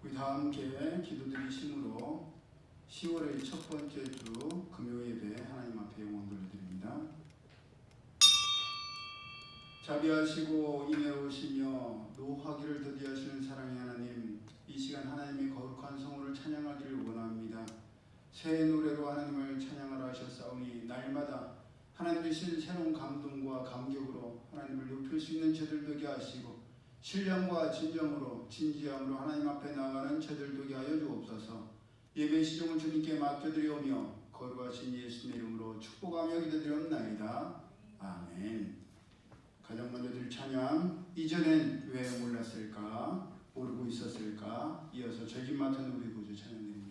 우리 다 함께 기도드리심으로 10월의 첫 번째 주 금요 예배 하나님 앞에 영혼 돌려드립니다. 자비하시고 인애로우시며 노하기를 더디하시는 사랑의 하나님, 이 시간 하나님의 거룩한 성호를 찬양하기를 원합니다. 새 노래로 하나님을 찬양하라 하셨사오니 날마다 하나님 주신 새로운 감동과 감격으로 하나님을 높일 수 있는 저들 되게 하시고 신령과 진정으로 진지함으로 하나님 앞에 나아가는 저들 되게 하여 주옵소서. 예배 시종을 주님께 맡겨드리오며 거룩하신 예수님의 이름으로 축복하며 기도드리옵나이다. 아멘. 가장 먼저 드릴 찬양, 이전엔 왜 몰랐을까, 모르고 있었을까. 이어서 죄짐 맡은 우리 구주 찬양드립니다.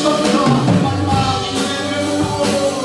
처음부터 마지막 이 노래를 부르고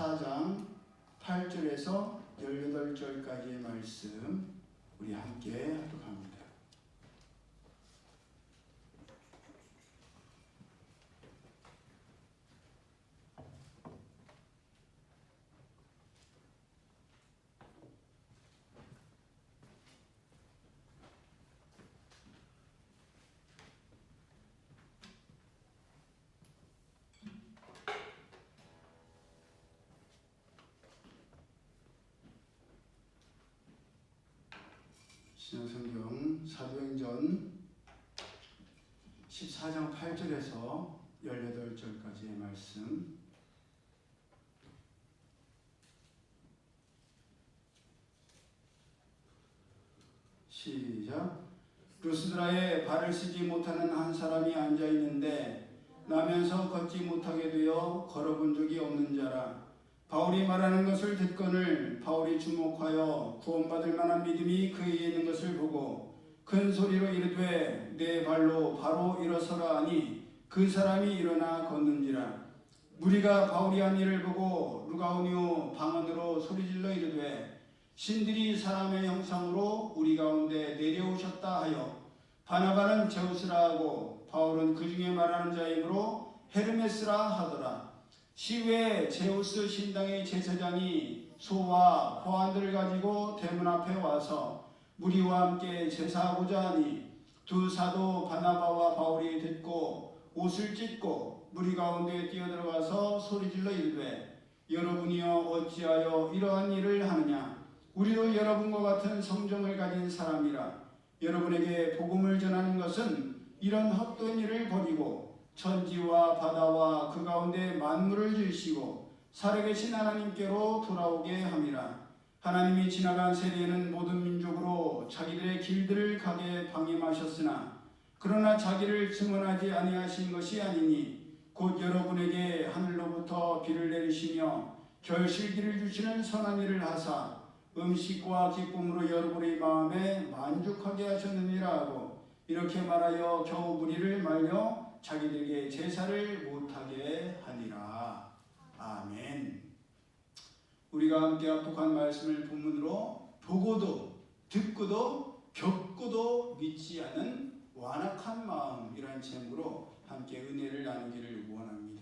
14장 8절에서 18절까지의 말씀 우리 함께 하도록 합니다. 신약성경 사도행전 14장 8절에서 18절까지의 말씀 시작. 루스드라에 발을 쓰지 못하는 한 사람이 앉아있는데 나면서 걷지 못하게 되어 걸어본 적이 없는 자라. 바울이 말하는 것을 듣거늘 바울이 주목하여 구원받을 만한 믿음이 그에게 있는 것을 보고 큰 소리로 이르되 내 발로 바로 일어서라 하니 그 사람이 일어나 걷는지라. 무리가 바울이 한 일을 보고 루가오니오 방언으로 소리질러 이르되 신들이 사람의 형상으로 우리 가운데 내려오셨다 하여 바나바는 제우스라 하고 바울은 그 중에 말하는 자이므로 헤르메스라 하더라. 시외 제우스 신당의 제사장이 소와 포안들을 가지고 대문 앞에 와서 무리와 함께 제사하고자 하니 두 사도 바나바와 바울이 듣고 옷을 찢고 무리 가운데 뛰어들어가서 소리질러 이르되 여러분이여 어찌하여 이러한 일을 하느냐. 우리도 여러분과 같은 성정을 가진 사람이라. 여러분에게 복음을 전하는 것은 이런 헛된 일을 버리고 천지와 바다와 그 가운데 만물을 지으시고 살아계신 하나님께로 돌아오게 함이라. 하나님이 지나간 세대에는 모든 민족으로 자기들의 길들을 가게 방임하셨으나 그러나 자기를 증언하지 아니하신 것이 아니니 곧 여러분에게 하늘로부터 비를 내리시며 결실기를 주시는 선한 일을 하사 음식과 기쁨으로 여러분의 마음에 만족하게 하셨느니라 하고 이렇게 말하여 겨우 무리를 말려 자기들에게 제사를 못하게 하니라. 아멘. 우리가 함께 합독한 말씀을 본문으로 보고도 듣고도 겪고도 믿지 않은 완악한 마음이라는 제목으로 함께 은혜를 나누기를 원합니다.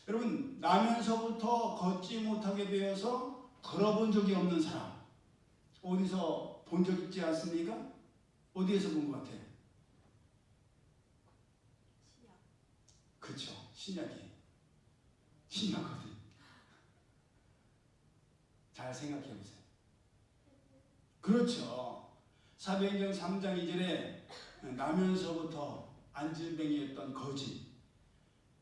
여러분, 나면서부터 걷지 못하게 되어서 걸어본 적이 없는 사람 어디서 본 적 있지 않습니까? 어디에서 본 것 같아요? 그렇죠. 신약거든. 잘 생각해 보세요. 그렇죠. 사도행전 3장 2절에 나면서부터 안진뱅이였던 거지.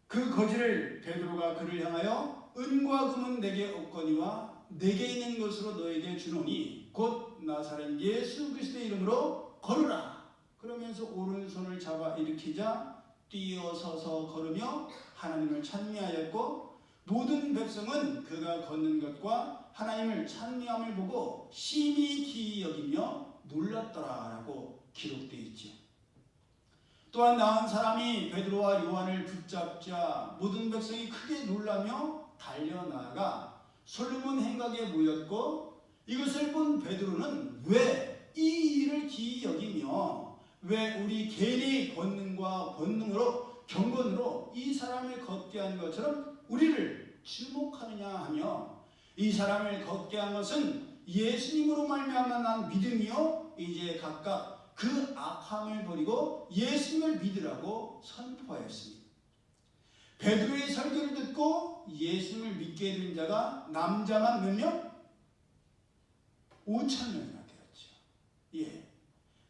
그 거지를 베드로가 그를 향하여 은과 금은 내게 없거니와 내게 있는 것으로 너에게 주노니 곧 나사렛 예수 그리스도의 이름으로 걸으라. 그러면서 오른손을 잡아 일으키자 뛰어서서 걸으며 하나님을 찬미하였고 모든 백성은 그가 걷는 것과 하나님을 찬미함을 보고 심히 기이 여기며 놀랐더라라고 기록되어 있죠. 또한 나은 사람이 베드로와 요한을 붙잡자 모든 백성이 크게 놀라며 달려나가 솔로몬 행각에 모였고 이것을 본 베드로는 왜 이 일을 기이 여기며 왜 우리 개인의 권능과 권능으로 경건으로 이 사람을 걷게 한 것처럼 우리를 주목하느냐 하며 이 사람을 걷게 한 것은 예수님으로 말미암아 난 믿음이요 이제 각각 그 악함을 버리고 예수님을 믿으라고 선포하였습니다. 베드로의 설교를 듣고 예수님을 믿게 된 자가 남자만 몇 명? 5,000명이나 되었죠. 예.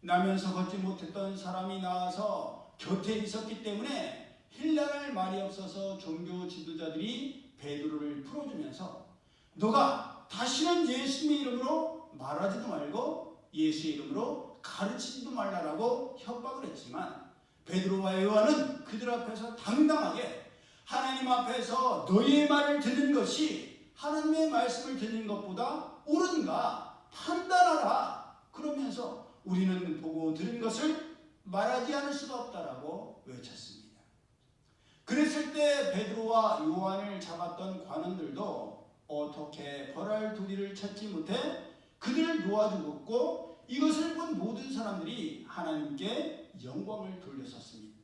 나면서 걷지 못했던 사람이 나와서 곁에 있었기 때문에 힐난할 말이 없어서 종교 지도자들이 베드로를 풀어주면서 너가 다시는 예수님의 이름으로 말하지도 말고 예수의 이름으로 가르치지도 말라라고 협박을 했지만 베드로와 요한은 그들 앞에서 당당하게 하나님 앞에서 너희의 말을 듣는 것이 하나님의 말씀을 듣는 것보다 옳은가 판단하라. 그러면서 우리는 보고 들은 것을 말하지 않을 수가 없다라고 외쳤습니다. 그랬을 때 베드로와 요한을 잡았던 관원들도 무리를 찾지 못해 그들을 놓아주었고 이것을 본 모든 사람들이 하나님께 영광을 돌렸었습니다.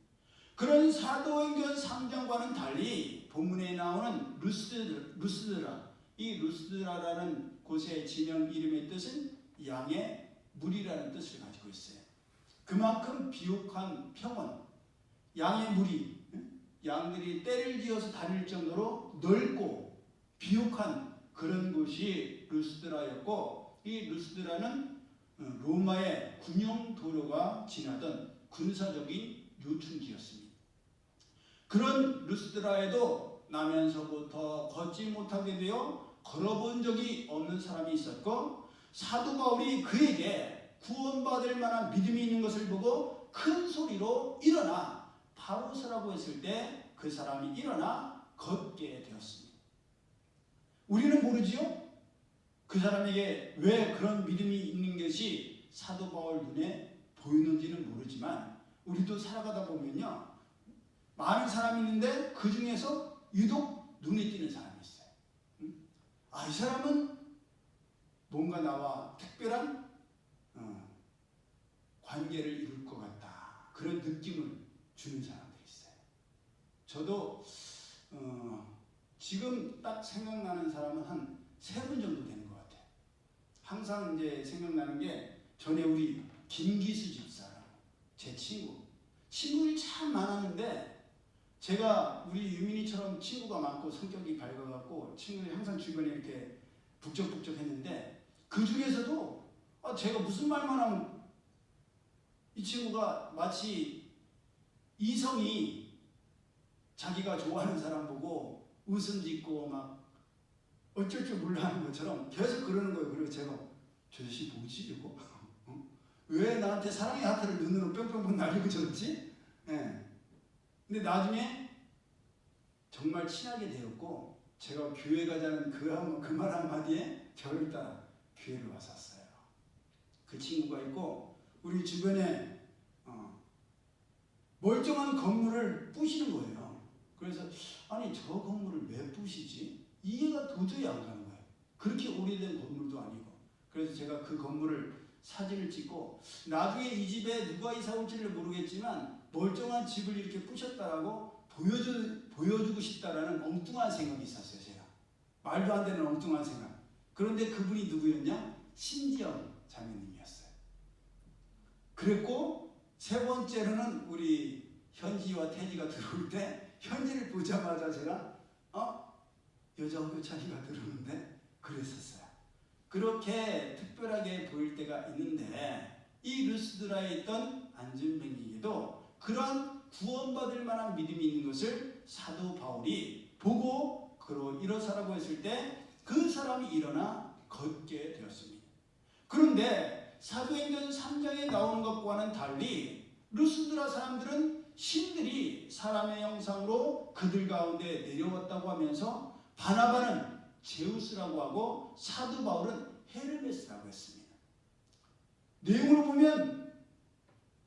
그런 사도행전 3장과는 달리 본문에 나오는 루스드라, 이 루스드라라는 곳의 지명 이름의 뜻은 양의 무리라는 뜻을 가지고 있어요. 그만큼 비옥한 평원, 양의 무리, 양들이 떼를 지어서 다닐 정도로 넓고 비옥한 그런 곳이 루스드라였고, 이 루스드라는 로마의 군용 도로가 지나던 군사적인 요충지였습니다. 그런 루스드라에도 나면서부터 걷지 못하게 되어 걸어본 적이 없는 사람이 있었고, 사도 바울이 그에게 구원받을 만한 믿음이 있는 것을 보고 큰 소리로 일어나 바로 서라고 했을 때 그 사람이 일어나 걷게 되었습니다. 우리는 모르지요? 그 사람에게 왜 그런 믿음이 있는 것이 사도 바울 눈에 보이는지는 모르지만, 우리도 살아가다 보면요, 많은 사람이 있는데 그 중에서 유독 눈에 띄는 사람이 있어요. 아, 이 사람은 뭔가 나와 특별한 관계를 이룰 것 같다, 그런 느낌을 주는 사람들이 있어요. 저도 지금 딱 생각나는 사람은 한 3분 정도 되는 것 같아요. 항상 이제 생각나는 게, 전에 우리 김기수 집사라고 제 친구들이 참 많았는데, 제가 우리 유민이처럼 친구가 많고 성격이 밝아갖고 친구들이 항상 주변에 이렇게 북적북적 했는데, 그 중에서도 제가 무슨 말만 하면 이 친구가 마치 이성이 자기가 좋아하는 사람 보고 웃음 짓고 막 어쩔 줄 몰라 하는 것처럼 계속 그러는 거예요. 그리고 제가 저 자식 뭐지 이거? 왜 나한테 사랑의 하트를 눈으로 뿅뿅뿅 날리고 저러지? 네. 근데 나중에 정말 친하게 되었고, 제가 교회 가자는 그 말 한마디에 저를 따라 교회를 왔었어요. 그 친구가 있고, 우리 주변에 멀쩡한 건물을 부시는 거예요. 그래서 아니 저 건물을 왜 부시지? 이해가 도저히 안 가는 거예요. 그렇게 오래된 건물도 아니고. 그래서 제가 그 건물을 사진을 찍고, 나중에 이 집에 누가 이사 올지를 모르겠지만 멀쩡한 집을 이렇게 부셨다라고 보여주고 싶다라는 엉뚱한 생각이 있었어요. 제가 말도 안 되는 엉뚱한 생각. 그런데 그분이 누구였냐? 신지영 자매님이었어요. 그랬고, 3번째로는 우리 현지와 태지가 들어올 때, 현지를 보자마자 제가 여자 호교차이가 들어오는데 그랬었어요. 그렇게 특별하게 보일 때가 있는데, 이 루스드라에 있던 안전뱅이에게도 그런 구원받을 만한 믿음이 있는 것을 사도 바울이 보고 그로 일어서라고 했을 때 그 사람이 일어나 걷게 되었습니다. 그런데 사도행전 3장에 나오는 것과는 달리 루스드라 사람들은 신들이 사람의 형상으로 그들 가운데 내려왔다고 하면서, 바나바는 제우스라고 하고 사도 바울은 헤르메스라고 했습니다. 내용으로 보면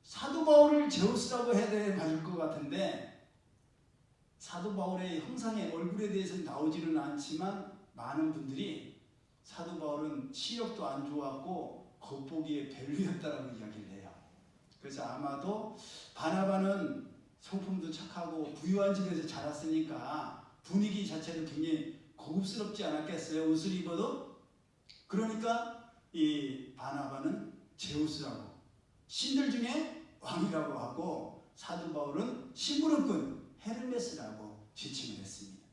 사도 바울을 제우스라고 해야 돼 맞을 것 같은데, 사도 바울의 형상의 얼굴에 대해서는 나오지는 않지만 많은 분들이 사도 바울은 시력도 안 좋았고 겉보기에 별로였다라고 이야기를 해요. 그래서 아마도 바나바는 성품도 착하고 부유한 집에서 자랐으니까 분위기 자체도 굉장히 고급스럽지 않았겠어요, 옷을 입어도? 그러니까 이 바나바는 제우스라고, 신들 중에 왕이라고 하고, 사도 바울은 심부름꾼 헤르메스라고 지칭을 했습니다.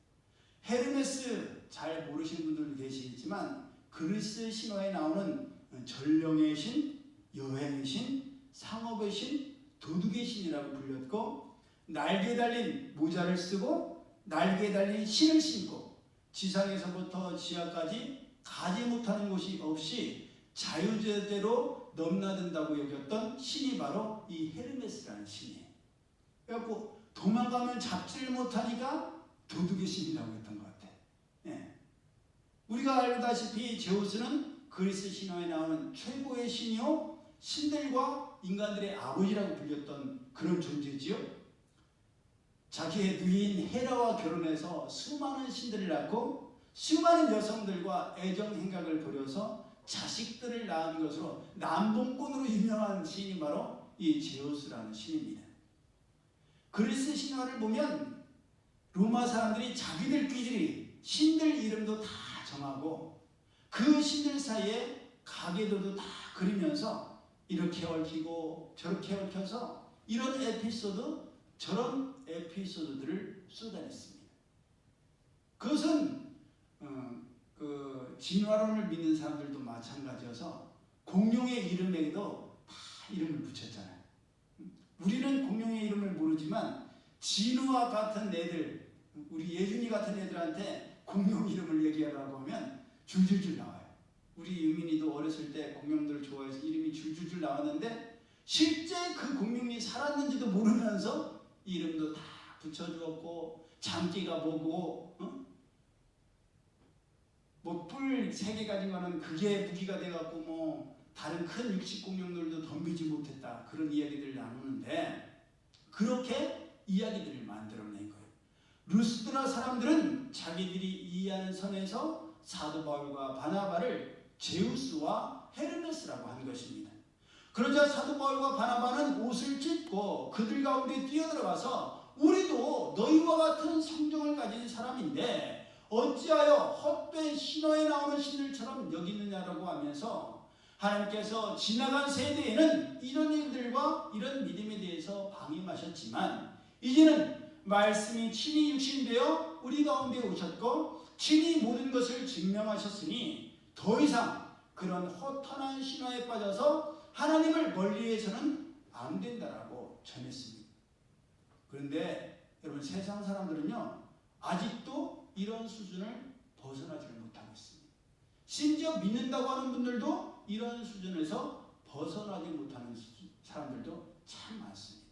헤르메스 잘 모르시는 분들도 계시겠지만, 그리스 신화에 나오는 전령의 신, 여행의 신, 상업의 신, 도둑의 신이라고 불렸고, 날개 달린 모자를 쓰고 날개 달린 신을 신고 지상에서부터 지하까지 가지 못하는 곳이 없이 자유자재로 넘나든다고 여겼던 신이 바로 이 헤르메스라는 신이에요. 그래갖고 도망가면 잡지를 못하니까 도둑의 신이라고 했던 것 같아요. 예. 우리가 알다시피 제우스는 그리스 신화에 나오는 최고의 신이요, 신들과 인간들의 아버지라고 불렸던 그런 존재지요. 자기의 누이인 헤라와 결혼해서 수많은 신들을 낳고 수많은 여성들과 애정 행각을 벌여서 자식들을 낳은 것으로 남동꾼으로 유명한 신이 바로 이 제우스라는 신입니다. 그리스 신화를 보면 로마 사람들이 자기들끼리 신들 이름도 다 정하고 그 신들 사이에 가계도도 다 그리면서 이렇게 얽히고 저렇게 얽혀서 이런 에피소드 저런 에피소드들을 쏟아냈습니다. 그것은 그 진화론을 믿는 사람들도 마찬가지여서 공룡의 이름에도 다 이름을 붙였잖아요. 우리는 공룡의 이름을 모르지만 진우와 같은 애들, 우리 예준이 같은 애들한테 공룡 이름을 얘기하라고 하면 줄줄줄 나와요. 우리 유민이도 어렸을 때 공룡들을 좋아해서 이름이 줄줄줄 나왔는데 실제 그 공룡이 살았는지도 모르면서 이름도 다 붙여주었고 장기가 뭐고 뭐 뿔 3개 가진 거는 그게 무기가 돼갖고 뭐 다른 큰 육식 공룡들도 덤비지 못했다 그런 이야기들을 나누는데 그렇게 이야기들을 만들어낸 거예요. 루스드라 사람들은 자기들이 이해하는 선에서 사도 바울과 바나바를 제우스와 헤르메스라고 한 것입니다. 그러자 사도 바울과 바나바는 옷을 찢고 그들 가운데 뛰어들어가서 우리도 너희와 같은 성정을 가진 사람인데 어찌하여 헛된 신화에 나오는 신들처럼 여기느냐라고 하면서 하나님께서 지나간 세대에는 이런 일들과 이런 믿음에 대해서 방임하셨지만 이제는 말씀이 친히 육신되어 우리 가운데 오셨고 친히 모든 것을 증명하셨으니 더 이상 그런 허탄한 신화에 빠져서 하나님을 멀리해서는 안 된다라고 전했습니다. 그런데 여러분 세상 사람들은요 아직도 이런 수준을 벗어나지를 못하고 있습니다. 심지어 믿는다고 하는 분들도 이런 수준에서 벗어나지 못하는 사람들도 참 많습니다.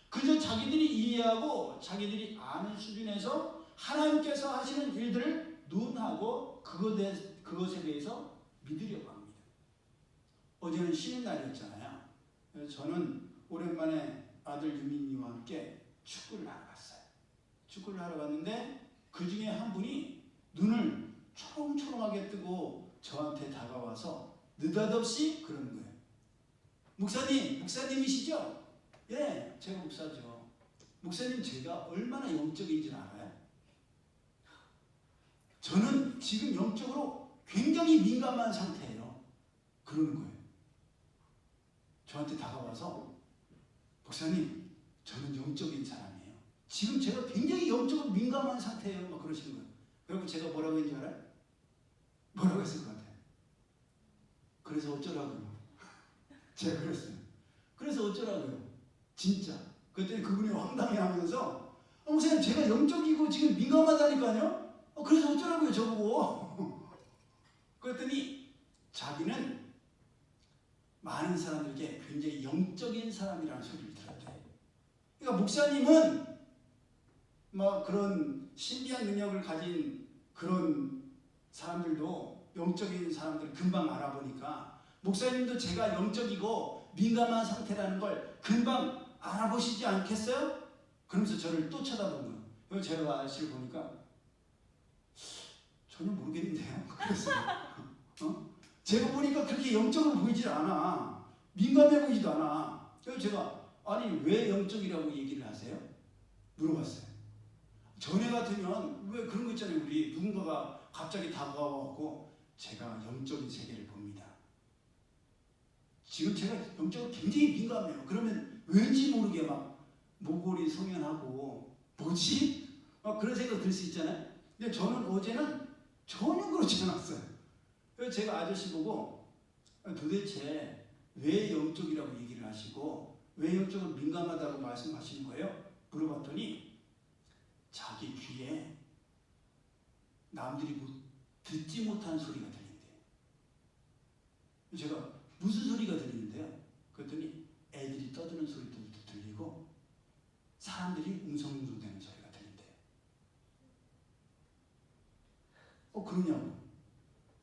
그저 자기들이 이해하고 자기들이 아는 수준에서 하나님께서 하시는 일들을 논하고 그것에 대해서 믿으려고 합니다. 어제는 쉬는 날이었잖아요. 그래서 저는 오랜만에 아들 유민이와 함께 축구를 하러 갔어요. 축구를 하러 갔는데 그 중에 한 분이 눈을 초롱초롱하게 뜨고 저한테 다가와서 느닷없이 그러는 거예요. 목사님이시죠? 예, 제가 목사죠. 목사님 제가 얼마나 영적인지 알아요? 저는 지금 영적으로 굉장히 민감한 상태예요. 그러는 거예요. 저한테 다가와서 목사님 저는 영적인 사람이에요. 지금 제가 굉장히 영적으로 민감한 상태예요. 막 그러시는 거예요. 그리고 제가 뭐라고 했는지 알아요? 뭐라고 했을 것 같아요? 그래서 어쩌라고요? 제가 그랬어요. 그래서 어쩌라고요? 진짜. 그랬더니 그분이 황당해하면서 목사님 제가 영적이고 지금 민감하다니까요? 그래서 어쩌라고요 저보고. 그랬더니 자기는 많은 사람들에게 굉장히 영적인 사람이라는 소리를 들었대요. 그러니까 목사님은 뭐 그런 신비한 능력을 가진 그런 사람들도 영적인 사람들을 금방 알아보니까 목사님도 제가 영적이고 민감한 상태라는 걸 금방 알아보시지 않겠어요? 그러면서 저를 또 쳐다본 거예요. 그래서 제가 아저씨를 보니까 전혀 모르겠는데요. 그랬어요. 제가 보니까 그렇게 영적으로 보이질 않아. 민감해 보이지도 않아. 그래서 제가 아니 왜 영적이라고 얘기를 하세요? 물어봤어요. 전에 같으면 왜 그런 거 있잖아요. 우리 누군가가 갑자기 다가와갖고 제가 영적인 세계를 봅니다. 지금 제가 영적으로 굉장히 민감해요. 그러면 왠지 모르게 막 모골이 성연하고 뭐지? 막 그런 생각 들 수 있잖아요. 근데 저는 어제는 전혀 그렇지 않았어요. 그래서 제가 아저씨 보고 도대체 왜 영적이라고 얘기를 하시고 왜 영적으로 민감하다고 말씀하시는 거예요? 물어봤더니 자기 귀에 남들이 듣지 못한 소리가 들린대요. 제가 무슨 소리가 들리는데요? 그랬더니 애들이 떠드는 소리도 들리고 사람들이 웅성웅성대는 소리가 들린대요. 그러냐고.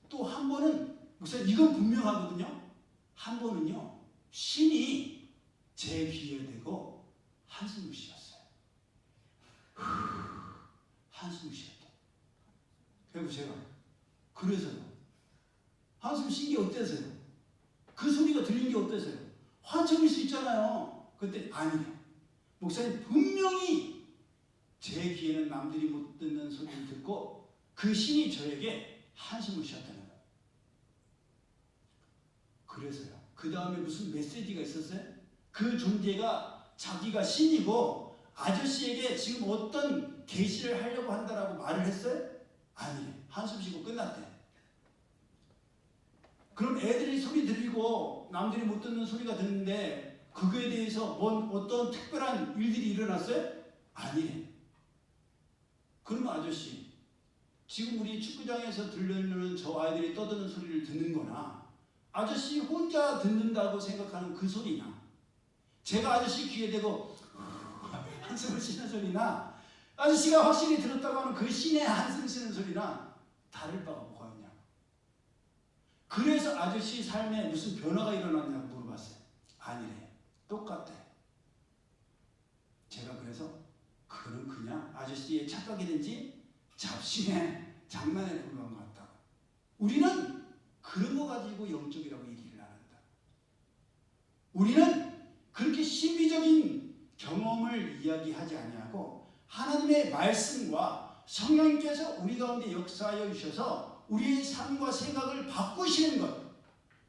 또 한 번은 목사님 이건 분명하거든요. 한 번은요 신이 제 귀에 대고 한숨을 쉬었어요. 한숨을 쉬었다. 해보세요. 그래서요. 한숨 쉰 게 어때서요? 그 소리가 들린 게 어때서요? 환청일 수 있잖아요. 그때 아니에요. 목사님 분명히 제 귀에는 남들이 못 듣는 소리를 듣고 그 신이 저에게 한숨을 쉬었다는 거예요. 그래서요. 그 다음에 무슨 메시지가 있었어요? 그 존재가 자기가 신이고 아저씨에게 지금 어떤 계시를 하려고 한다라고 말을 했어요? 아니에요. 한숨 쉬고 끝났대. 그럼 애들이 소리 들리고 남들이 못 듣는 소리가 듣는데 그거에 대해서 어떤 특별한 일들이 일어났어요? 아니에요. 그러면 아저씨, 지금 우리 축구장에서 들리는 저 아이들이 떠드는 소리를 듣는 거나 아저씨 혼자 듣는다고 생각하는 그 소리나 제가 아저씨 귀에 대고 한숨을 쉬는 소리나 아저씨가 확실히 들었다고 하는 그 신의 한숨 쉬는 소리나 다를 바가 뭐가 있냐. 그래서 아저씨 삶에 무슨 변화가 일어났냐고 물어봤어요. 아니래요. 똑같대. 제가 그래서 그는 그냥 아저씨의 착각이든지 잡신의 장난에 불과한 것 같다고. 우리는 그런 거 가지고 영적이라고 얘기를 안 한다. 우리는 그렇게 신비적인 경험을 이야기하지 아니하고 하나님의 말씀과 성령님께서 우리 가운데 역사하여 주셔서 우리의 삶과 생각을 바꾸시는 것.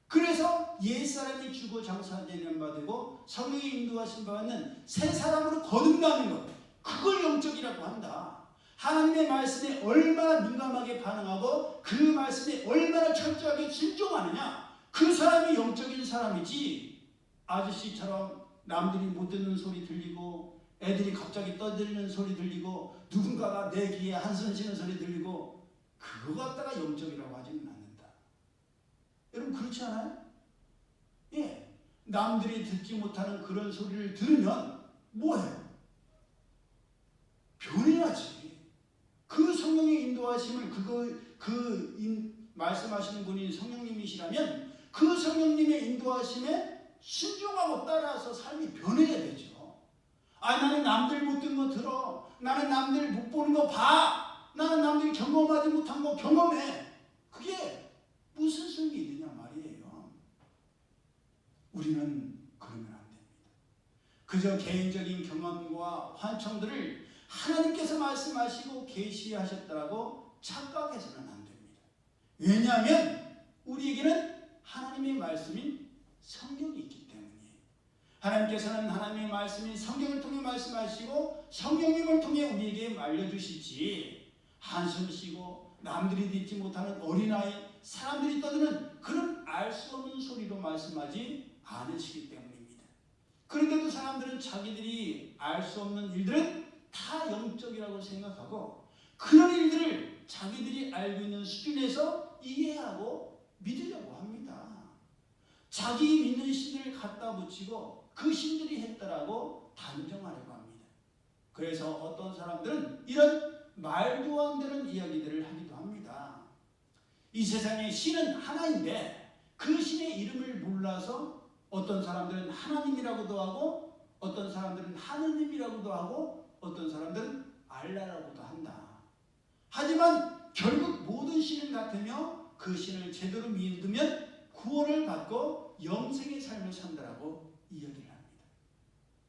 그래서 옛사람이 죽어 장사되는 바 되고 성령의 인도하신 바는 새 사람으로 거듭나는 것. 그걸 영적이라고 한다. 하나님의 말씀에 얼마나 민감하게 반응하고 그 말씀에 얼마나 철저하게 순종하느냐. 그 사람이 영적인 사람이지. 아저씨처럼 남들이 못 듣는 소리 들리고 애들이 갑자기 떠들리는 소리 들리고 누군가가 내 귀에 한숨 쉬는 소리 들리고 그거 갖다가 영적이라고 하지는 않는다. 여러분 그렇지 않아요? 예. 남들이 듣지 못하는 그런 소리를 들으면 뭐해요? 변해야지. 그 성령의 인도하심을 말씀하시는 분이 성령님이시라면 그 성령님의 인도하심에 순종하고 따라서 삶이 변해야 되죠. 나는 남들 못 듣는 거 들어. 나는 남들 못 보는 거 봐. 나는 남들이 경험하지 못한 거 경험해. 그게 무슨 소용이 있느냐 말이에요. 우리는 그러면 안 됩니다. 그저 개인적인 경험과 환청들을 하나님께서 말씀하시고 계시하셨다라고 착각해서는 안 됩니다. 왜냐하면 우리에게는 하나님의 말씀인 성경이 있기 때문이에요. 하나님께서는 하나님의 말씀인 성경을 통해 말씀하시고 성령님을 통해 우리에게 알려주시지 한숨 쉬고 남들이 듣지 못하는 어린아이 사람들이 떠드는 그런 알 수 없는 소리로 말씀하지 않으시기 때문입니다. 그런데도 사람들은 자기들이 알 수 없는 일들은 다 영적이라고 생각하고 그런 일들을 자기들이 알고 있는 수준에서 이해하고 믿으려고 합니다. 자기 믿는 신들을 갖다 붙이고 그 신들이 했다라고 단정하려고 합니다. 그래서 어떤 사람들은 이런 말도 안 되는 이야기들을 하기도 합니다. 이 세상에 신은 하나인데 그 신의 이름을 몰라서 어떤 사람들은 하나님이라고도 하고 어떤 사람들은 하느님이라고도 하고 어떤 사람들은 알라라고도 한다. 하지만 결국 모든 신은 같으며 그 신을 제대로 믿으면 구원을 받고 영생의 삶을 산다라고 이야기를 합니다.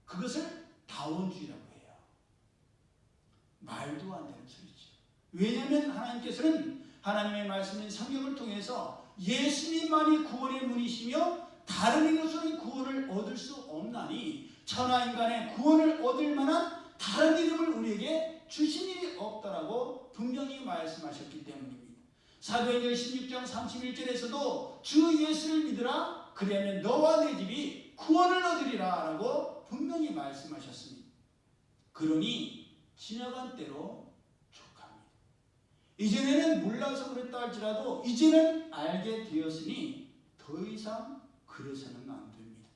그것을 다원주의라고 해요. 말도 안 되는 소리죠. 왜냐하면 하나님께서는 하나님의 말씀인 성경을 통해서 예수님만이 구원의 문이시며 다른 이로서는 구원을 얻을 수 없나니 천하인간의 구원을 얻을 만한 다른 이름을 우리에게 주신 일이 없다라고 분명히 말씀하셨기 때문입니다. 사도행전 16장 31절에서도 주 예수를 믿으라 그리하면 너와 내 집이 구원을 얻으리라 라고 분명히 말씀하셨습니다. 그러니 지나간 때로 족합니다. 이전에는 몰라서 그랬다 할지라도 이제는 알게 되었으니 더 이상 그래서는 안 됩니다.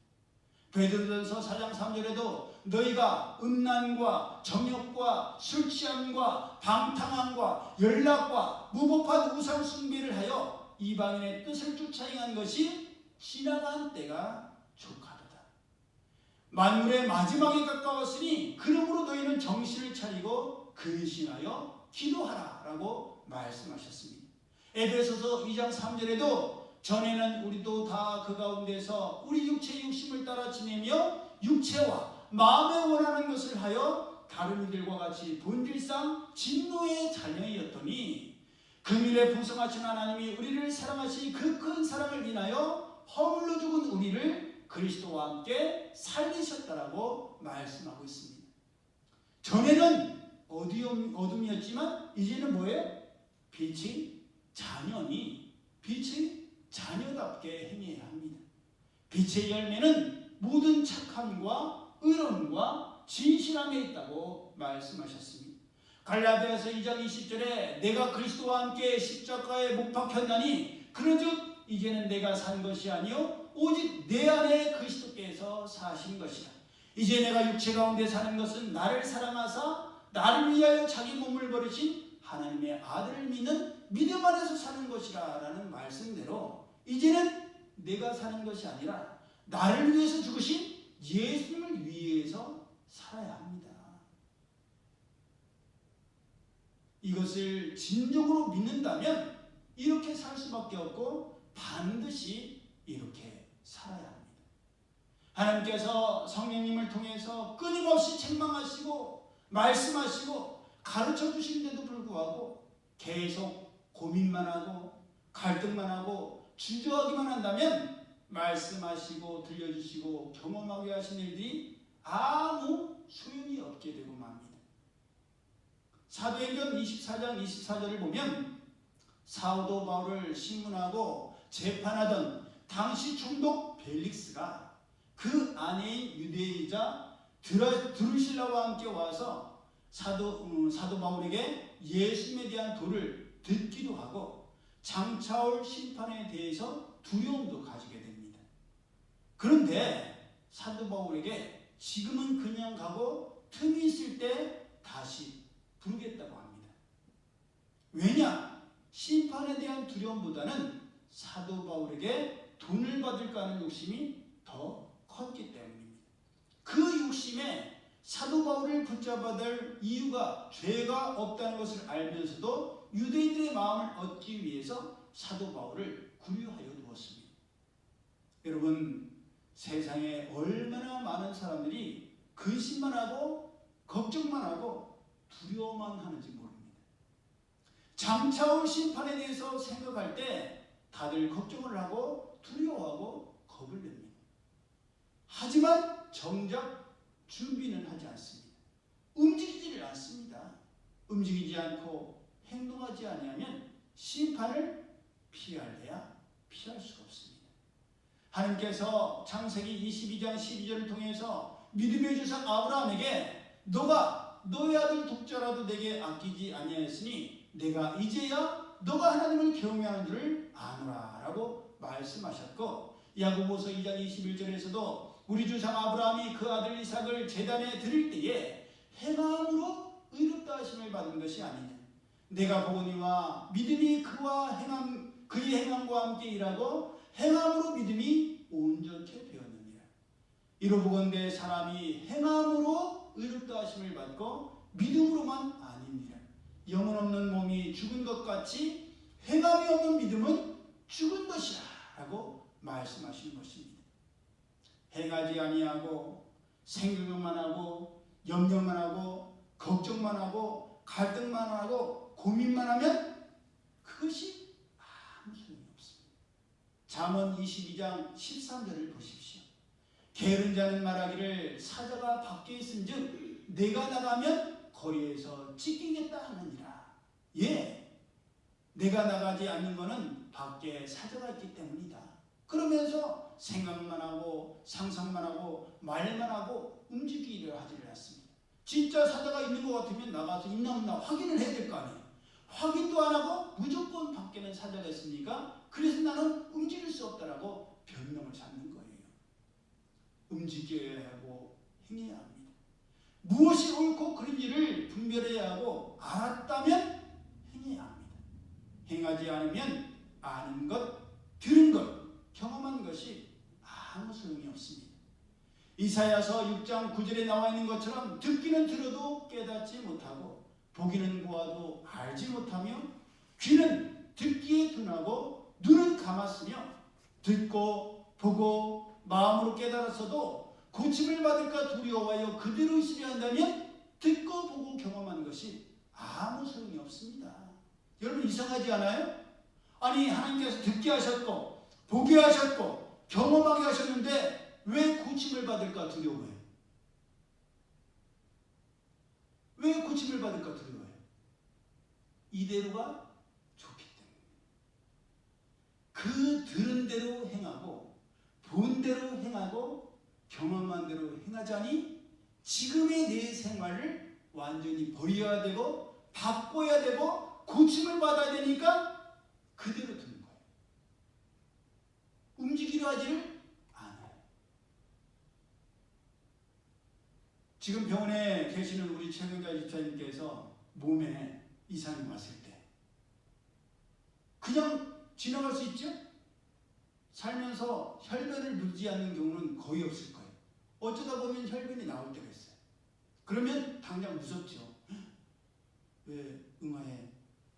베드로전서 4장 3절에도 너희가 음란과 정욕과 술취함과 방탕함과 연락과 무법한 우상 숭배를 하여 이방인의 뜻을 쫓아 행한 것이 지나간 때가 족하도다. 만물의 마지막에 가까웠으니 그러므로 너희는 정신을 차리고 근신하여 기도하라 라고 말씀하셨습니다. 에베소서 2장 3절에도 전에는 우리도 다 그 가운데서 우리 육체의 욕심을 따라 지내며 육체와 마음에 원하는 것을 하여 다른 이들과 같이 본질상 진노의 자녀이었더니 금일에 풍성하신 하나님이 우리를 사랑하신 그 큰 사랑을 인하여 허물로 죽은 우리를 그리스도와 함께 살리셨다라고 말씀하고 있습니다. 전에는 어둠이었지만 이제는 뭐예요? 빛이 자녀답게 행해야 합니다. 빛의 열매는 모든 착함과 의로움과 진실함에 있다고 말씀하셨습니다. 갈라디아서 2장 20절에 내가 그리스도와 함께 십자가에 못 박혔나니 그러즉 이제는 내가 산 것이 아니요 오직 내 안에 그리스도께서 사신 것이라. 이제 내가 육체 가운데 사는 것은 나를 사랑하사 나를 위하여 자기 몸을 버리신 하나님의 아들을 믿는 믿음 안에서 사는 것이라 라는 말씀대로 이제는 내가 사는 것이 아니라 나를 위해서 죽으신 예수님을 위해서 살아야 합니다. 이것을 진정으로 믿는다면 이렇게 살 수밖에 없고 반드시 이렇게 살아야 합니다. 하나님께서 성령님을 통해서 끊임없이 책망하시고 말씀하시고 가르쳐 주시는데도 불구하고 계속 고민만 하고 갈등만 하고 주저하기만 한다면 말씀하시고 들려주시고 경험하게 하신 일들이 아무 소용이 없게 되고 맙니다. 사도행전 24장 24절을 보면 사도 바울을 신문하고 재판하던 당시 총독 벨릭스가 그 아내인 유대인이자 드루실라와 함께 와서 사도 바울에게 예수님에 대한 도를 듣기도 하고 장차올 심판에 대해서 두려움도 가지게 됩니다. 그런데 사도 바울에게 지금은 그냥 가고 틈이 있을 때 다시 부르겠다고 합니다. 왜냐? 심판에 대한 두려움보다는 사도 바울에게 돈을 받을까 하는 욕심이 더 컸기 때문입니다. 그 욕심에 사도 바울을 붙잡아들 이유가 죄가 없다는 것을 알면서도 유대인들의 마음을 얻기 위해서 사도 바울을 구류하여 두었습니다. 여러분, 세상에 얼마나 많은 사람들이 근심만 하고 걱정만 하고 두려워만 하는지 모릅니다. 장차올 심판에 대해서 생각할 때 다들 걱정을 하고 두려워하고 겁을 냅니다. 하지만 정작 준비는 하지 않습니다. 움직이지를 않습니다. 움직이지 않고 행동하지 아니하면 심판을 피할래야 피할 수가 없습니다. 하나님께서 창세기 22장 12절을 통해서 믿음의 조상 아브라함에게 너가 너의 아들 독자라도 내게 아끼지 아니하였으니 내가 이제야 너가 하나님을 경외하는 줄을 아노라 라고 말씀하셨고, 야고보서 2장 21절에서도 우리 조상 아브라함이 그 아들 이삭을 제단에 드릴 때에 행함으로 의롭다 하심을 받은 것이 아니냐. 내가 보거니와 믿음이 그의 행함과 함께 일하고 행함으로 믿음이 온전케 되었느니라. 이로보건대 사람이 행함으로 의롭다 하심을 받고 믿음으로만 아니니라. 영혼 없는 몸이 죽은 것 같이 행함이 없는 믿음은 죽은 것이라 라고 말씀하시는 것입니다. 행하지 아니하고 생각만 하고 염려만 하고 걱정만 하고 갈등만 하고 고민만 하면 그것이 아무 소용이 없습니다. 잠언 22장 13절을 보십시오. 게으른 자는 말하기를 사자가 밖에 있은즉 내가 나가면 거리에서 찢기겠다 하느니라. 예, 내가 나가지 않는 것은 밖에 사자가 있기 때문이다. 그러면서 생각만 하고 상상만 하고 말만 하고 움직이려 하지를 않습니다. 진짜 사자가 있는 것 같으면 나가서 있나 없나 확인을 해야 될 거 아니에요. 확인도 안 하고 무조건 밖에는 사자가 있으니까 그래서 나는 움직일 수 없다라고 변명을 찾는 거예요. 움직여야 하고 행해야 합니다. 무엇이 옳고 그른지를 분별해야 하고 알았다면 행해야 합니다. 행하지 않으면 아는 것, 들은 것, 경험한 것이 아무 소용이 없습니다. 이사야서 6장 9절에 나와 있는 것처럼 듣기는 들어도 깨닫지 못하고 보기는 보아도 알지 못하며 귀는 듣기에 둔하고 눈은 감았으며 듣고 보고 마음으로 깨달았어도 고침을 받을까 두려워하여 그대로 있으려 한다면 듣고 보고 경험하는 것이 아무 소용이 없습니다. 여러분 이상하지 않아요? 아니 하나님께서 듣게 하셨고 보게 하셨고 경험하게 하셨는데 왜 고침을 받을까 두려워해요? 왜 고침을 받을까 두려워해요? 이대로가 좋기 때문에. 그 들은 대로 행하고 본 대로 행하고 경험한 대로 행하자니 지금의 내 생활을 완전히 버려야 되고 바꿔야 되고 고침을 받아야 되니까 그대로 두는 거예요. 움직이려 하지를 않아요. 지금 병원에 계시는 우리 최경자 집사님께서 몸에 이상이 왔을 때 그냥 지나갈 수 있죠? 살면서 혈변을 누르지 않는 경우는 거의 없을 거예요. 어쩌다 보면 혈변이 나올 때가 있어요. 그러면 당장 무섭죠. 왜 응아에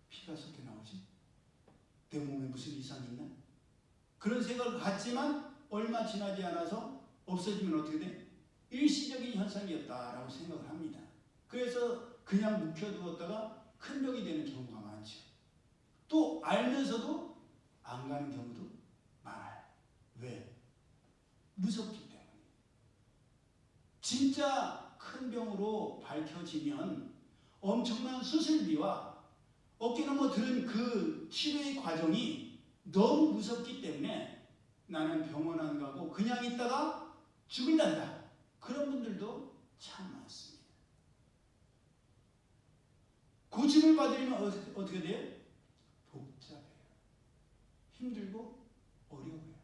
피가 섞여 나오지? 내 몸에 무슨 이상이 있나? 그런 생각을 갖지만 얼마 지나지 않아서 없어지면 어떻게 돼? 일시적인 현상이었다라고 생각을 합니다. 그래서 그냥 묵혀두었다가 큰 병이 되는 경우가 많죠. 또 알면서도 안 가는 경우도 많아요. 왜? 무섭기 때문에. 진짜 큰 병으로 밝혀지면 엄청난 수술비와 어깨 넘어 들은 그 치료의 과정이 너무 무섭기 때문에 나는 병원 안 가고 그냥 있다가 죽을란다. 그런 분들도 참 많습니다. 고침을 받으려면 어떻게 돼요? 복잡해요. 힘들고 어려워요.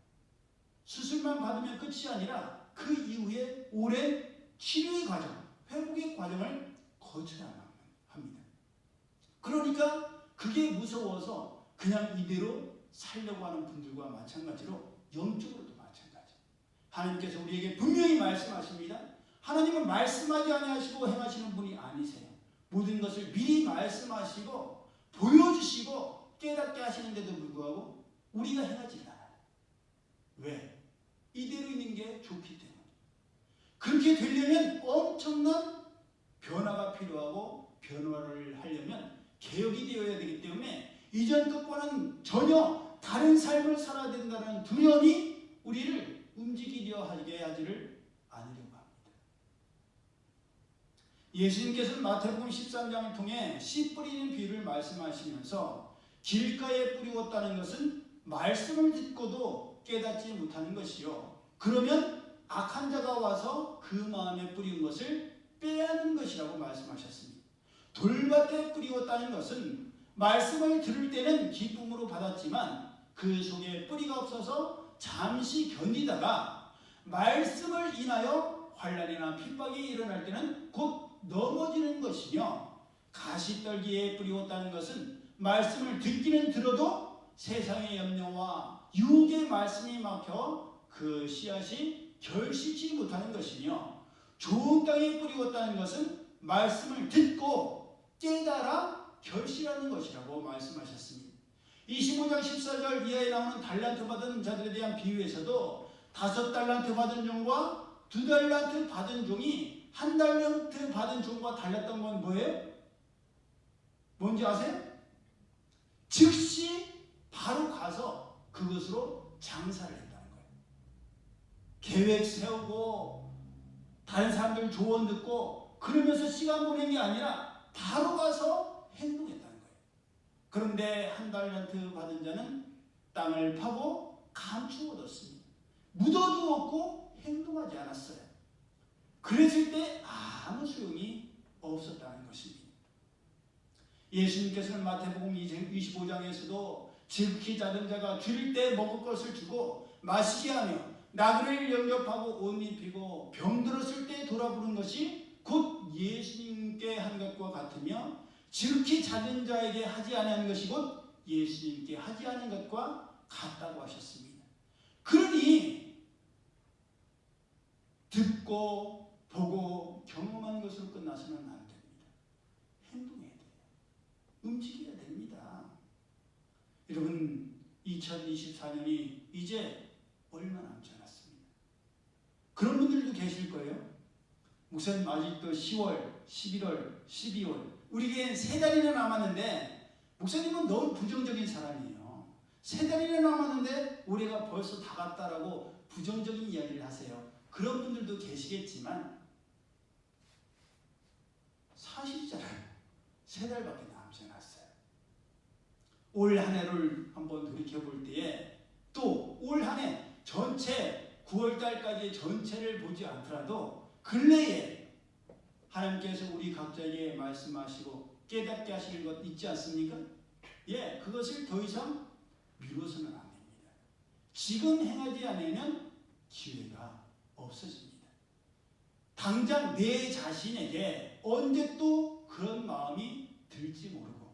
수술만 받으면 끝이 아니라 그 이후에 오랜 치료의 과정, 회복의 과정을 거쳐야 합니다. 그러니까 그게 무서워서 그냥 이대로 살려고 하는 분들과 마찬가지로 영적으로도 마찬가지. 하나님께서 우리에게 분명히 말씀하십니다. 하나님은 말씀하지 아니하시고 행하시는 분이 아니세요. 모든 것을 미리 말씀하시고 보여주시고 깨닫게 하시는데도 불구하고 우리가 행하지 않아요. 왜? 이대로 있는 게 좋기 때문에. 그렇게 되려면 엄청난 변화가 필요하고 변화를 하려면 개혁이 되어야 되기 때문에 이전 것과는 전혀 다른 삶을 살아야 된다는 두려움이 우리를 움직이려 하게 하지를 않으려고 합니다. 예수님께서는 마태복음 13장을 통해 씨 뿌리는 비유를 말씀하시면서 길가에 뿌리웠다는 것은 말씀을 듣고도 깨닫지 못하는 것이요. 그러면 악한 자가 와서 그 마음에 뿌린 것을 빼앗는 것이라고 말씀하셨습니다. 돌밭에 뿌리웠다는 것은 말씀을 들을 때는 기쁨으로 받았지만 그 속에 뿌리가 없어서 잠시 견디다가 말씀을 인하여 환난이나 핍박이 일어날 때는 곧 넘어지는 것이며, 가시떨기에 뿌리웠다는 것은 말씀을 듣기는 들어도 세상의 염려와 유혹의 말씀이 막혀 그 씨앗이 결실치 못하는 것이며, 좋은 땅에 뿌리웠다는 것은 말씀을 듣고 깨달아 결실하는 것이라고 말씀하셨습니다. 25장 14절 이하에 나오는 달란트 받은 자들에 대한 비유에서도 5달란트 받은 종과 2달란트 받은 종이 1달란트 받은 종과 달랐던 건 뭐예요? 뭔지 아세요? 즉시 바로 가서 그것으로 장사를 했다는 거예요. 계획 세우고 다른 사람들 조언 듣고 그러면서 시간 보낸 게 아니라 바로 가서 행동했다는 거예요. 그런데 1달란트 받은 자는 땅을 파고 감추어 뒀습니다. 묻어두었고 행동하지 않았어요. 그랬을 때 아무 소용이 없었다는 것입니다. 예수님께서는 마태복음 25장에서도 지극히 작은 자가 줄일 때 먹을 것을 주고 마시게 하며 나그네를 영접하고 옷 입히고 병들었을 때 돌아보는 것이 곧 예수님께 한 것과 같으며, 지극히 작은 자에게 하지 아니하는 것이 곧 예수님께 하지 않은 것과 같다고 하셨습니다. 그러니 듣고 보고 경험한 것으로 끝나서는 안 됩니다. 행동해야 돼요. 움직여야 됩니다. 여러분 2024년이 이제 얼마 남지 않았습니다. 그런 분들도 계실 거예요. 목사님 아직도 10월, 11월, 12월 우리에겐 3달이나 남았는데 목사님은 너무 부정적인 사람이에요. 3달이나 남았는데 올해가 벌써 다 갔다라고 부정적인 이야기를 하세요. 그런 분들도 계시겠지만 사실이잖아요. 3달밖에 남지 않았어요. 올 한 해를 한번 돌이켜볼 때에 또 올 한 해 전체 9월달까지 전체를 보지 않더라도 근래에 하나님께서 우리 각자에게 말씀하시고 깨닫게 하시는 것 있지 않습니까? 예, 그것을 더 이상 미뤄서는 안 됩니다. 지금 행하지 않으면 기회가 없어집니다. 당장 내 자신에게 언제 또 그런 마음이 들지 모르고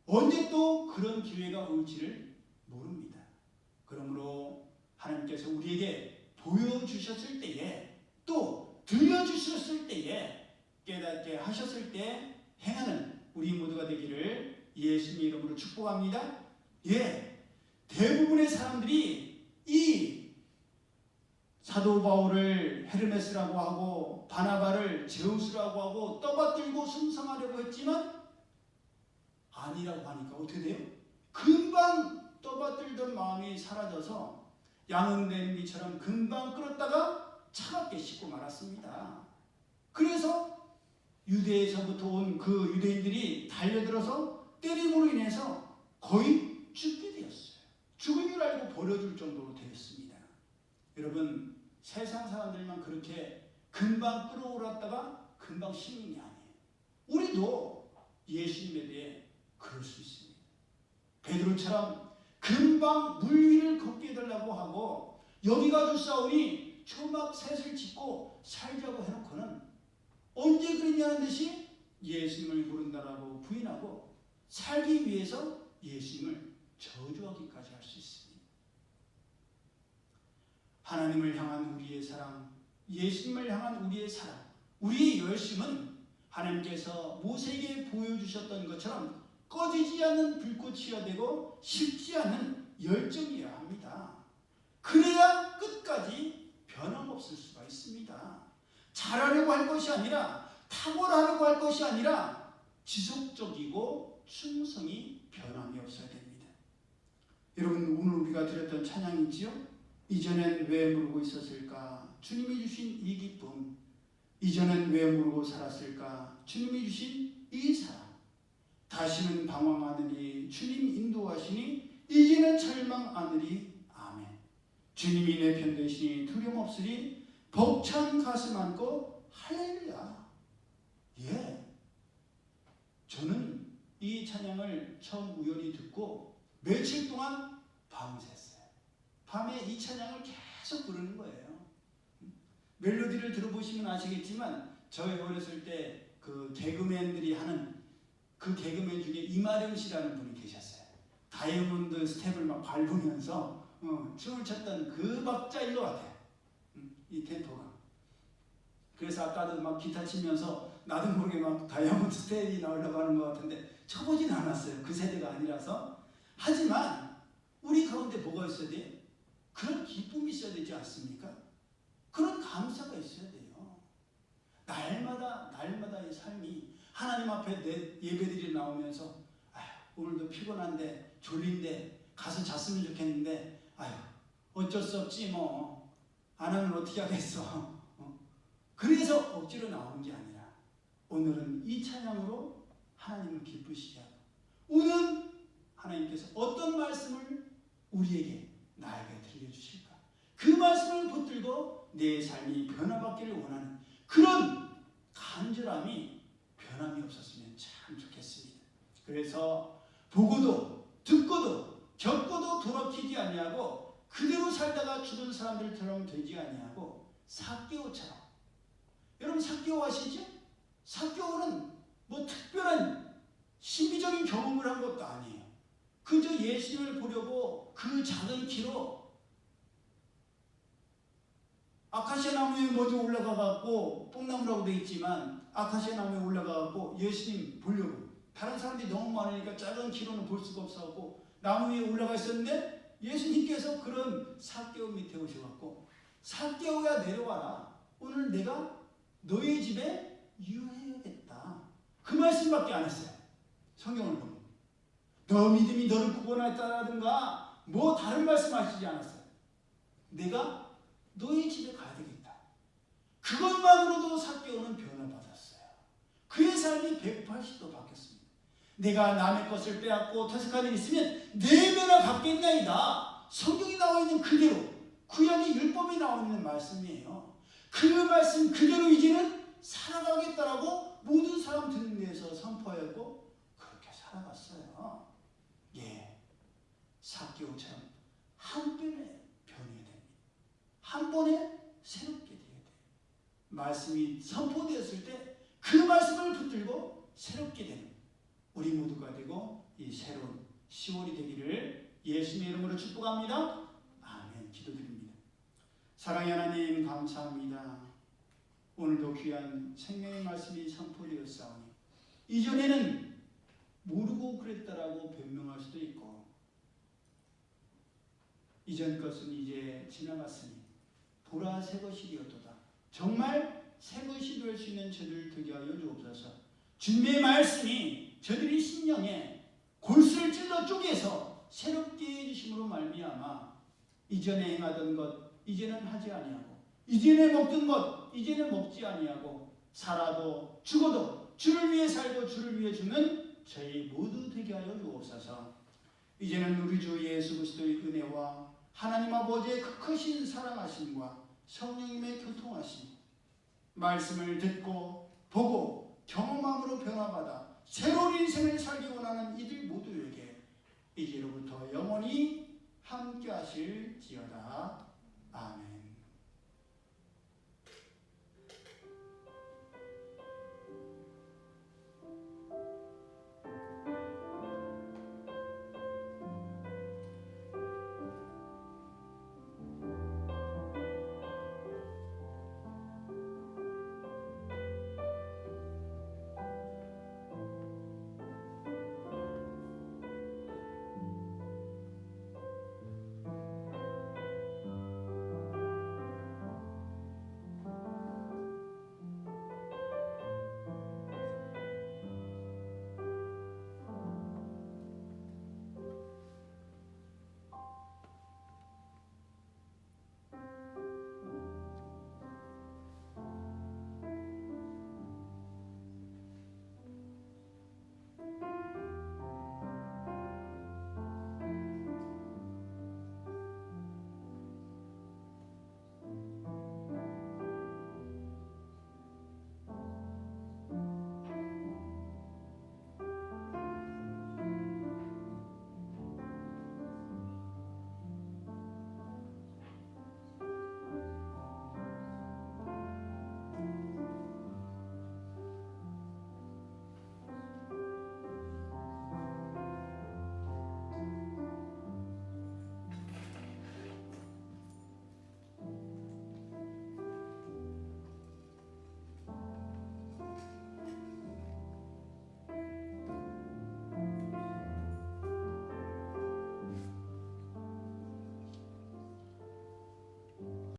언제 또 그런 기회가 올지를 모릅니다. 그러므로 하나님께서 우리에게 보여주셨을 때에 또 들려주셨을 때에 깨닫게 하셨을 때 행하는 우리 모두가 되기를 예수님의 이름으로 축복합니다. 예, 대부분의 사람들이 이 사도 바울을 헤르메스라고 하고 바나바를 제우스라고 하고 떠받들고 순상하려고 했지만 아니라고 하니까 어떻게 돼요? 금방 떠받들던 마음이 사라져서 양은된 미처럼 금방 끓었다가 차갑게 식고 말았습니다. 그래서 유대에서부터 온 그 유대인들이 달려들어서 때림으로 인해서 거의 죽게 되었어요. 죽은 줄 알고 버려줄 정도로 되었습니다. 여러분, 세상 사람들만 그렇게 금방 끓어올랐다가 금방 식는 게 아니에요. 우리도 예수님에 대해 그럴 수 있습니다. 베드로처럼 금방 물 위를 걷게 해달라고 하고 여기가 주사오니 초막 셋을 짓고 살자고 해놓고는 언제 그랬냐는 듯이 예수님을 부른다라고 부인하고 살기 위해서 예수님을 저주하기까지 할 수 있습니다. 하나님을 향한 우리의 사랑, 예수님을 향한 우리의 사랑, 우리의 열심은 하나님께서 모세에게 보여주셨던 것처럼 꺼지지 않는 불꽃이어야 되고 식지 않는 열정이어야 합니다. 그래야 끝까지 변함없을 수가 있습니다. 잘하려고 할 것이 아니라 탁월하려고 할 것이 아니라 지속적이고 충성이 변함이 없어야 됩니다. 여러분, 오늘 우리가 드렸던 찬양이지요? 이전엔 왜 모르고 있었을까? 주님이 주신 이 기쁨. 이전엔 왜 모르고 살았을까? 주님이 주신 이 사랑. 다시는 방황하느니 주님 인도하시니 이제는 절망 않으리. 아멘. 주님이 내 편 되시니 두려움 없으리. 벅찬 가슴 안고 할렐루야. 예. 저는 이 찬양을 처음 우연히 듣고 며칠 동안 밤샜어요. 밤에 이 찬양을 계속 부르는 거예요. 멜로디를 들어보시면 아시겠지만 저희 어렸을 때 그 개그맨들이 하는 그 개그맨 중에 이마령 씨라는 분이 계셨어요. 다이아몬드 스텝을 막 밟으면서 춤을 췄던 그 박자인 것 같아요. 이 템포가. 그래서 아까도 막 기타 치면서 나도 모르게 막 다이아몬드 스텝이 나오려고 하는 것 같은데 쳐보진 않았어요. 그 세대가 아니라서. 하지만 우리 가운데 뭐가 있어야 돼요? 그런 기쁨이 있어야 되지 않습니까? 그런 감사가 있어야 돼요. 날마다의 삶이 하나님 앞에 내 예배드리 나오면서 아휴, 오늘도 피곤한데 졸린데 가서 잤으면 좋겠는데 아휴, 어쩔 수 없지 뭐. 안 하면 어떻게 하겠어. 그래서 억지로 나오는 게 아니라 오늘은 이 찬양으로 하나님을 기쁘시게 하고 오늘 하나님께서 어떤 말씀을 우리에게 나에게 들려주실까? 그 말씀을 붙들고 내 삶이 변화받기를 원하는 그런 간절함이 변함이 없었으면 참 좋겠습니다. 그래서 보고도 듣고도 겪고도 돌아키지 아니하고 그대로 살다가 죽은 사람들처럼 되지 아니하고 삭개오처럼. 여러분 삭개오 아시죠? 삭개오는 뭐 특별한 신비적인 경험을 한 것도 아니에요. 그저 예수님을 보려고 그 작은 키로 아카시아 나무에 먼저 올라가 갖고 뽕나무라고 되어 있지만 아카시아 나무에 올라가 갖고 예수님 보려고 다른 사람들이 너무 많으니까 작은 키로는 볼 수가 없어갖고 나무 위에 올라가 있었는데 예수님께서 그런 삭개오 밑에 오셔갖고 삭개오야 내려와라. 오늘 내가 너의 집에 유해야겠다. 그 말씀밖에 안 했어요. 성경을 보면. 너 믿음이 너를 구원했다라든가 뭐 다른 말씀하시지 않았어요. 내가 너의 집에 가야 되겠다. 그것만으로도 삭개오는 변화받았어요. 그의 삶이 180도 바뀌었습니다. 내가 남의 것을 빼앗고 터득한 일 있으면 네 배나 갚겠나이다. 성경이 나와 있는 그대로 구약의 율법이 나와 있는 말씀이에요. 그 말씀 그대로 이제는 살아가겠다라고 모든 사람 듣는 데에서 선포하고 그렇게 살아갔어요. 예, 삭개오처럼 한 번에 변해야 됩니다. 한 번에 새롭게 돼야 돼요. 말씀이 선포되었을 때 그 말씀을 붙들고 새롭게 되는 우리 모두가 되고 이 새로운 10월이 되기를 예수님의 이름으로 축복합니다. 아멘. 기도드립니다. 사랑의 하나님 감사합니다. 오늘도 귀한 생명의 말씀이 선포되었사오니 이전에는 모르고 그랬다라고 변명할 수도 있고 이전 것은 이제 지나갔으니 보라 새 것이 되었도다. 정말 새 것이 될 수 있는 저들 되게 하여 주옵소서. 주님의 말씀이 저들이 심령에 골수를 찔러 쪼개서 새롭게 해주심으로 말미암아 이전에 행하던 것 이제는 하지 아니하고 이전에 먹던 것 이제는 먹지 아니하고 살아도 죽어도 주를 위해 살고 주를 위해 죽는 저희 모두 되게 하여 주옵소서. 이제는 우리 주 예수 그리스도의 은혜와 하나님 아버지의 크신 사랑하심과 성령님의 교통하심 말씀을 듣고 보고 경험함으로 변화받아 새로운 인생을 살기 원하는 이들 모두에게 이제로부터 영원히 함께 하실지어다. 아멘.